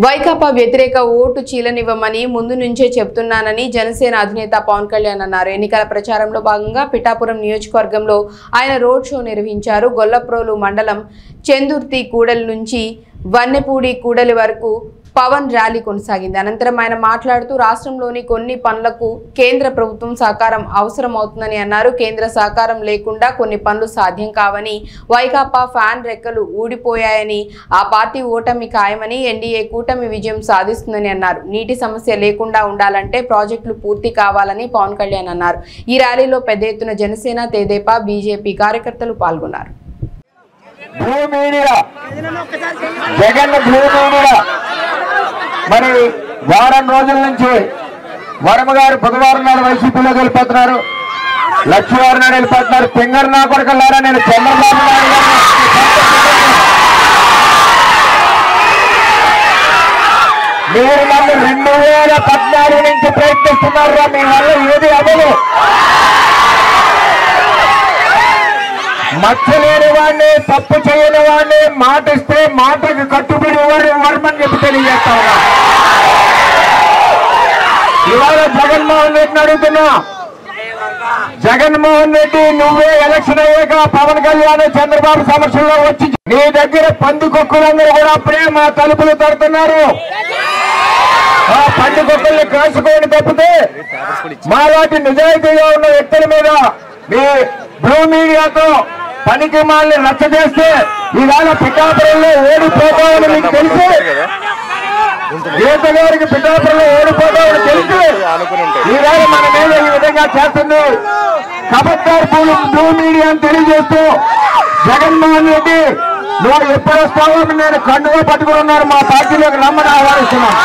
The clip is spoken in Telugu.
వైకాపా వ్యతిరేక ఓటు చీలనివ్వమని ముందు నుంచే చెప్తున్నానని జనసేన అధినేత పవన్ కళ్యాణ్ అన్నారు. ఎన్నికల ప్రచారంలో భాగంగా పిఠాపురం నియోజకవర్గంలో ఆయన రోడ్ షో నిర్వహించారు. గొల్లప్రోలు మండలం చెందుర్తి కూడలి నుంచి వన్నెపూడి కూడలి వరకు పవన్ ర్యాలీ కొనసాగింది. అనంతరం ఆయన మాట్లాడుతూ రాష్ట్రంలోని కొన్ని పనులకు కేంద్ర ప్రభుత్వం సహకారం అవసరమవుతుందని అన్నారు. కేంద్ర సహకారం లేకుండా కొన్ని పనులు సాధ్యం కావని, వైకాపా ఫ్యాన్ రెక్కలు ఊడిపోయాయని, ఆ పార్టీ ఓటమి ఖాయమని, ఎన్డీఏ కూటమి విజయం సాధిస్తుందని అన్నారు. నీటి సమస్య లేకుండా ఉండాలంటే ప్రాజెక్టులు పూర్తి కావాలని పవన్ కళ్యాణ్ అన్నారు. ఈ ర్యాలీలో పెద్ద ఎత్తున జనసేన, తెదేపా, బీజేపీ కార్యకర్తలు పాల్గొన్నారు. మరి వారం రోజుల నుంచి వర్మ గారు బుధవారం నాడు వైసీపీలోకి వెళ్ళిపోతున్నారు, లక్ష్మీవారం నాడు వెళ్ళిపోతున్నారు. పింగర్ నా కొడుకులారా, నేను చంద్రబాబు నాయుడు మీరు నన్ను 2014 నుంచి ప్రయత్నిస్తున్నారు. మీ వల్ల ఏది అవ్వదు. మచ్చలేని వాడిని, తప్పు చేయని వాడిని, మాట ఇస్తే మాటకి కట్టుబడి వర్మని చెప్పి తెలియజేస్తా ఉన్నా. ఇవాళ జగన్మోహన్ రెడ్డిని అడుగుతున్నా, జగన్మోహన్ రెడ్డి నువ్వే ఎలక్షన్ అయ్యాక పవన్ కళ్యాణ్ చంద్రబాబు సమక్షంలో వచ్చి నీ దగ్గర పందికొక్కులందరూ కూడా అప్పుడే మా తలుపులు తడుతున్నారు. ఆ పందికొక్కుల్ని కాసుకోండి తప్పితే మాలాంటి నిజాయితీగా ఉన్న వ్యక్తుల మీద మీ బ్లూ మీడియాతో పనికి మాల్ని రచ్చ చేస్తే ఈవేళ పిఠాపురంలో ఓడిపోతామని మీకు తెలుసు. గీత గారికి పిఠాపురంలో ఓడిపోతామని తెలుసు. ఈవేళ మన మీద ఈ విధంగా చేస్తుంది. ఖబర్దార్ బ్లూ మీడియా అని తెలియజేస్తూ, జగన్మోహన్ రెడ్డి నువ్వు ఎప్పుడు వస్తావో నేను కండుగా పట్టుకుని ఉన్నారు, మా పార్టీలోకి రమ్మని ఆహ్వానిస్తున్నాను.